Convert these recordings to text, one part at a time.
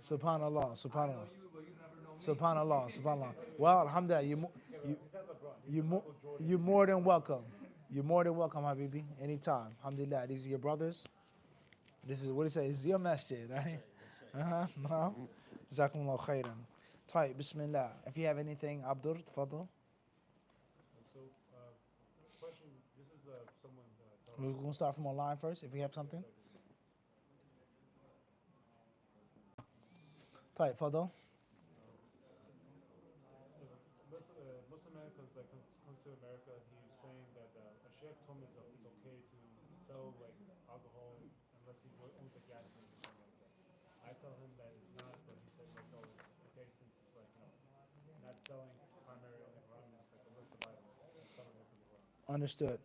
Subhanallah, subhanallah. Subhanallah, subhanallah. Well, alhamdulillah, you, you, mo- you're more than welcome. You're more than welcome, Habibi, anytime. Alhamdulillah, these are your brothers. This is what it says. This is your masjid, right? Uh-huh. Jazakumullah khairan. Tayyib, bismillah. If you have anything, Abdur, tafadal. We're going to start from online first, if we have something. Tayyib, tafadal. Understood.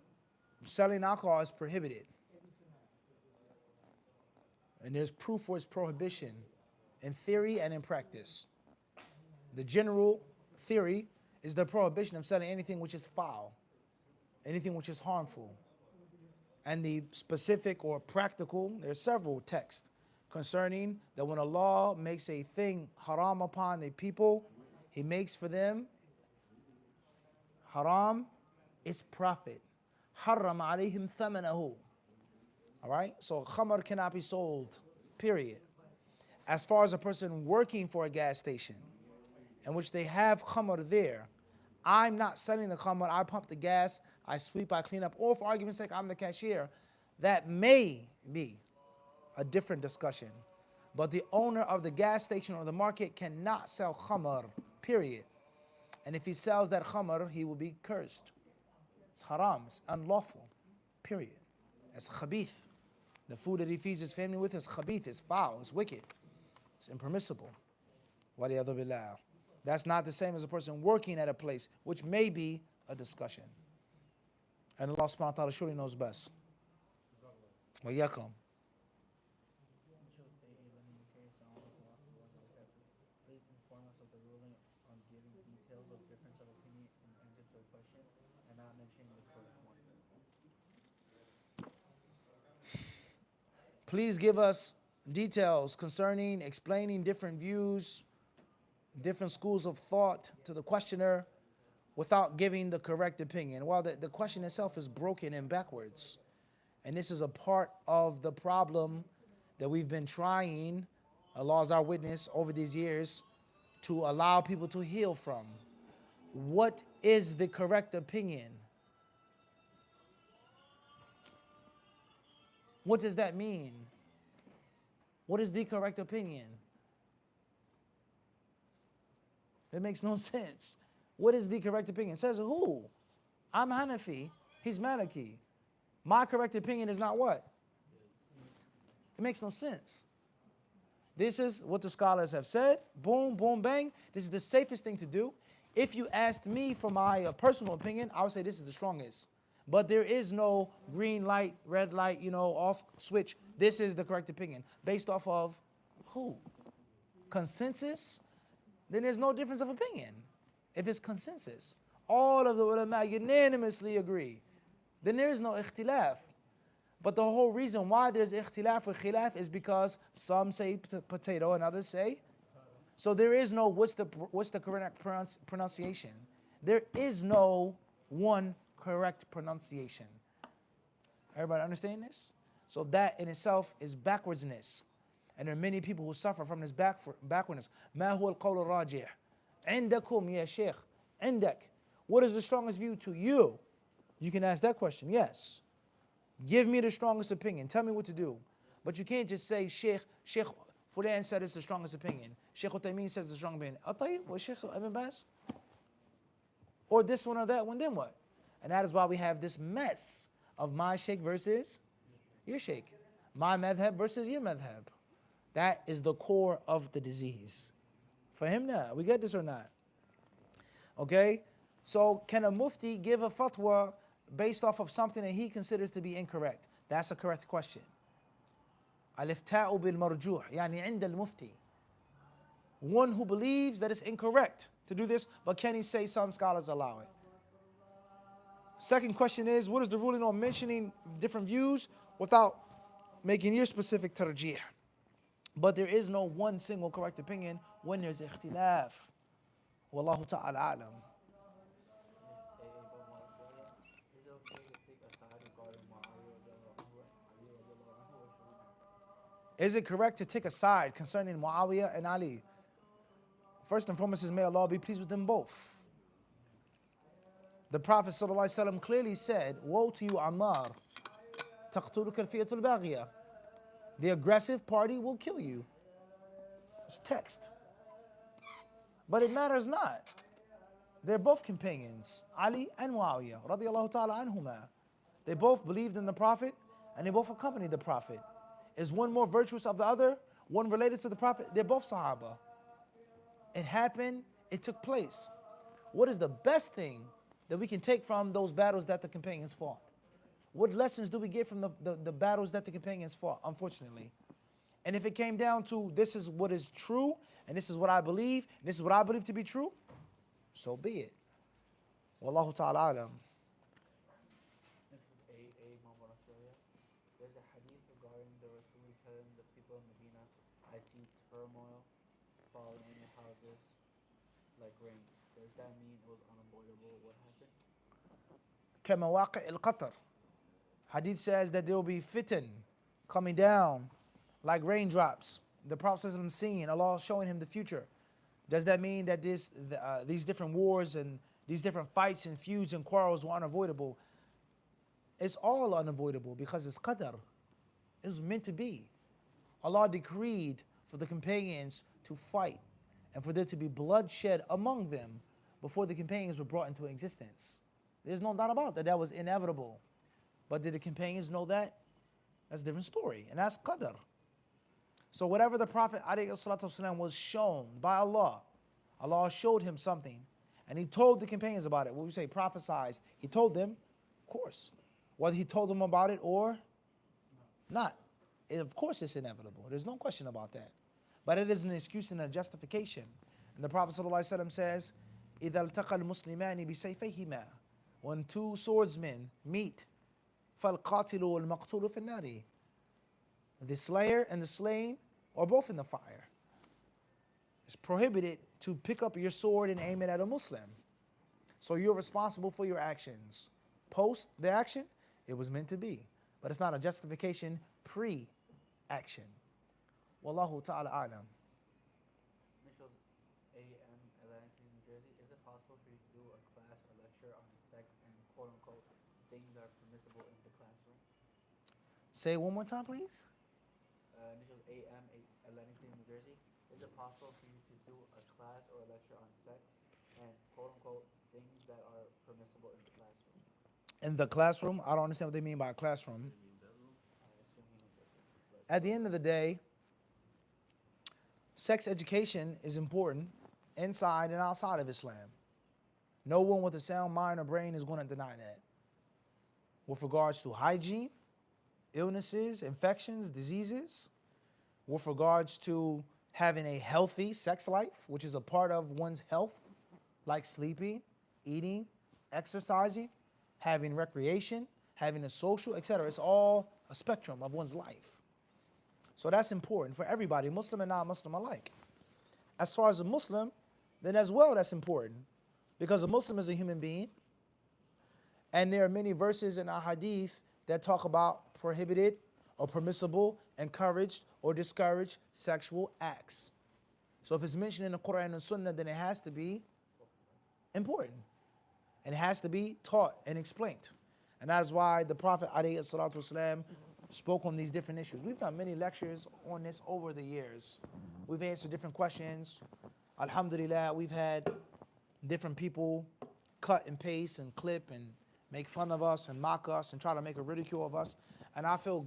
Selling alcohol is prohibited. And there's proof for its prohibition in theory and in practice. The general theory is the prohibition of selling anything which is foul, anything which is harmful. And the specific or practical, there's several texts concerning that when Allah makes a thing haram upon the people, He makes for them haram its profit. Haram alayhim thamanahu. All right? So khamar cannot be sold, period. As far as a person working for a gas station, in which they have khamar there, I'm not selling the khamar, I pump the gas, I sweep, I clean up, or for argument's sake, I'm the cashier. That may be a different discussion. But the owner of the gas station or the market cannot sell khamar, period. And if he sells that khamar, he will be cursed. It's haram, it's unlawful, period. It's khabith. The food that he feeds his family with is khabith, it's foul, it's wicked, it's impermissible. Waliyadu billah. That's not the same as a person working at a place, which may be a discussion. And Allah subhanahu wa ta'ala surely knows best. Wa yakum. Please give us details concerning explaining different views, different schools of thought to the questioner without giving the correct opinion. While the question itself is broken and backwards. And this is a part of the problem that we've been trying, Allah is our witness, over these years to allow people to heal from. What is the correct opinion? What does that mean? What is the correct opinion? It makes no sense. What is the correct opinion? Says who? I'm Hanafi, he's Maliki. My correct opinion is not what? It makes no sense. This is what the scholars have said. Boom, boom, bang. This is the safest thing to do. If you asked me for my personal opinion, I would say this is the strongest. But there is no green light, red light, off switch. This is the correct opinion. Based off of who? Consensus? Then there's no difference of opinion. If it's consensus, all of the ulama unanimously agree, then there is no ikhtilaf. But the whole reason why there's ikhtilaf or khilaf is because some say potato and others say. So there is no what's the correct pronunciation. There is no one correct pronunciation. Everybody understand this? So that in itself is backwardsness. And there are many people who suffer from this backwardness. ما هو القول الراجح عندكم يا شيخ عندك. What is the strongest view to you? You can ask that question, yes. Give me the strongest opinion. Tell me what to do. But you can't just say Sheikh Fulan said it's the strongest opinion. Sheikh Uthaymeen says it's the strongest opinion. Atayib, well, Sheikh Ibn Baz? Or this one or that one, then what? And that is why we have this mess of my sheikh versus your sheikh. My madhab versus your madhab. That is the core of the disease. For him now, we get this or not? Okay? So can a mufti give a fatwa based off of something that he considers to be incorrect? That's a correct question. Al-ifta'u bil-marjuh, yani عند al-mufti. One who believes that it's incorrect to do this, but can he say some scholars allow it? Second question is, what is the ruling on mentioning different views without making your specific tarjih? But there is no one single correct opinion when there's ikhtilaf. Wallahu ta'ala alam. But Muawiyah, is it okay to take a side regarding Muawiyah radiallahu anhu and Ali radiallahu anhu, or should we not? Is it correct to take a side concerning Muawiyah and Ali? First and foremost is may Allah be pleased with them both. The Prophet ﷺ clearly said, woe to you Ammar, تقتلك الفئة الباغية. The aggressive party will kill you. It's text. But it matters not. They're both companions, Ali and Muawiyah, radiyallahu ta'ala anhuma. They both believed in the Prophet and they both accompanied the Prophet. Is one more virtuous of the other? One related to the Prophet? They're both Sahaba. It happened, it took place. What is the best thing that we can take from those battles that the companions fought? What lessons do we get from the battles that the companions fought, unfortunately? And if it came down to this is what is true, and this is what I believe, and this is what I believe to be true, so be it. Wallahu ta'ala alam. This is a Imam in Australia. There's a hadith regarding the Rasul telling the people in Medina, I see turmoil falling on your houses like rain. Does that mean it was unavoidable? What happened? كمواقع القطر. Hadith says that there will be fitan coming down like raindrops. The Prophet ﷺ seeing Allah showing him the future. Does that mean that these different wars and these different fights and feuds and quarrels were unavoidable? It's all unavoidable because it's qadr. It's meant to be. Allah decreed for the companions to fight and for there to be bloodshed among them before the companions were brought into existence. There's no doubt about that. That was inevitable. But did the companions know that? That's a different story. And that's qadr. So whatever the Prophet ﷺ was shown by Allah, Allah showed him something. And he told the companions about it. What we say, prophesized. He told them, of course. Whether he told them about it or not. Of course it's inevitable. There's no question about that. But it is an excuse and a justification. And the Prophet ﷺ says, إِذَا الْتَقَى الْمُسْلِمَانِ بِسَيْفَيْهِمَا. When two swordsmen meet, فَالْقَاتِلُ وَالْمَقْتُولُ فِي النَّارِ. The slayer and the slain are both in the fire. It's prohibited to pick up your sword and aim it at a Muslim. So you're responsible for your actions. Post the action, it was meant to be. But it's not a justification pre-action. Wallahu ta'ala a'lam. Initials AM, Atlantic City, New Jersey. Is it possible for you to do a class or lecture on sex and quote unquote things that are permissible in the classroom? Say it one more time, please. Initials AM, Atlantic City, New Jersey. Is it possible for you to do a class or a lecture on sex and quote unquote things that are permissible in the classroom? In the classroom, I don't understand what they mean by a classroom. I assume he means this, At the end of the day, sex education is important inside and outside of Islam. No one with a sound mind or brain is going to deny that. With regards to hygiene, illnesses, infections, diseases, with regards to having a healthy sex life, which is a part of one's health, like sleeping, eating, exercising, having recreation, having a social, etc. It's all a spectrum of one's life. So that's important for everybody, Muslim and non-Muslim alike. As far as a Muslim, then as well that's important. Because a Muslim is a human being. And there are many verses in our hadith that talk about prohibited or permissible, encouraged or discouraged sexual acts. So if it's mentioned in the Quran and Sunnah, then it has to be important. And it has to be taught and explained. And that's why the Prophet ﷺ spoke on these different issues. We've done many lectures on this over the years. We've answered different questions. Alhamdulillah, we've had different people cut and paste and clip and make fun of us and mock us and try to make a ridicule of us. And I feel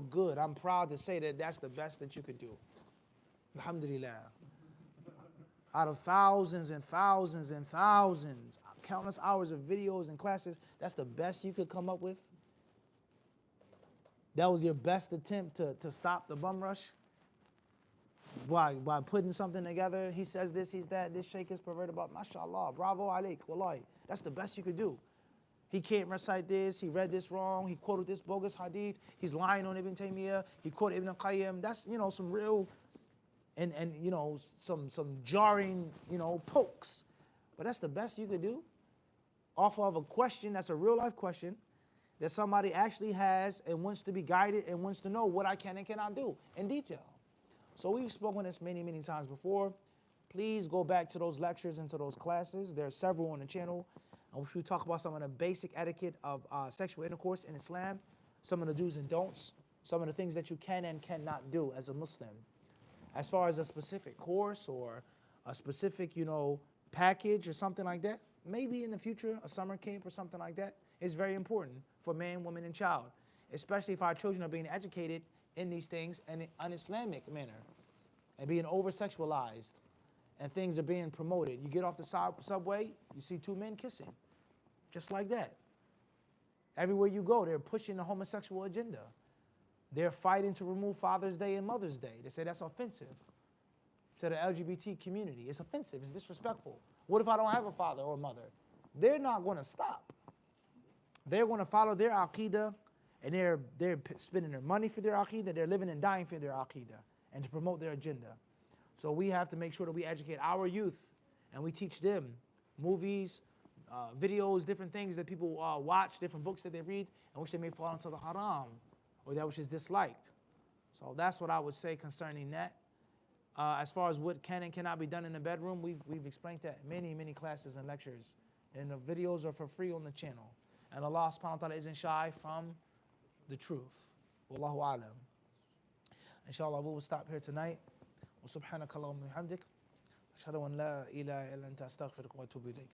good. I'm proud to say that that's the best that you could do. Alhamdulillah. Out of thousands and thousands and thousands, countless hours of videos and classes, that's the best you could come up with? That was your best attempt to stop the bum rush? By putting something together, he says this, he's that, this sheikh is perverted about, mashallah, bravo alaik, wallahi. That's the best you could do. He can't recite this, he read this wrong, he quoted this bogus hadith, he's lying on Ibn Taymiyyah, he quoted Ibn Qayyim. That's, some real and you know, some jarring, you know, pokes. But that's the best you could do off of a question that's a real life question that somebody actually has and wants to be guided and wants to know what I can and cannot do in detail. So we've spoken this many, many times before. Please go back to those lectures and to those classes. There are several on the channel. And we talk about some of the basic etiquette of sexual intercourse in Islam, some of the do's and don'ts, some of the things that you can and cannot do as a Muslim. As far as a specific course or a specific, you know, package or something like that, maybe in the future, a summer camp or something like that is very important for man, woman, and child, especially if our children are being educated in these things in an un-Islamic manner and being over-sexualized and things are being promoted. You get off the subway, you see two men kissing, just like that. Everywhere you go, they're pushing the homosexual agenda. They're fighting to remove Father's Day and Mother's Day. They say that's offensive to the LGBT community. It's offensive, it's disrespectful. What if I don't have a father or a mother? They're not going to stop. They're going to follow their aqidah, and they're spending their money for their aqidah. They're living and dying for their aqidah and to promote their agenda. So we have to make sure that we educate our youth and we teach them movies, videos, different things that people watch, different books that they read, and which they may fall into the haram or that which is disliked. So that's what I would say concerning that. As far as what can and cannot be done in the bedroom, we've explained that in many, many classes and lectures. And the videos are for free on the channel. And Allah subhanahu wa ta'ala isn't shy from the truth. Wallahu alam. Inshallah, we will stop here tonight. وسبحانك اللهم وبحمدك أشهد أن لا إله إلا أنت أستغفرك وأتوب إليك.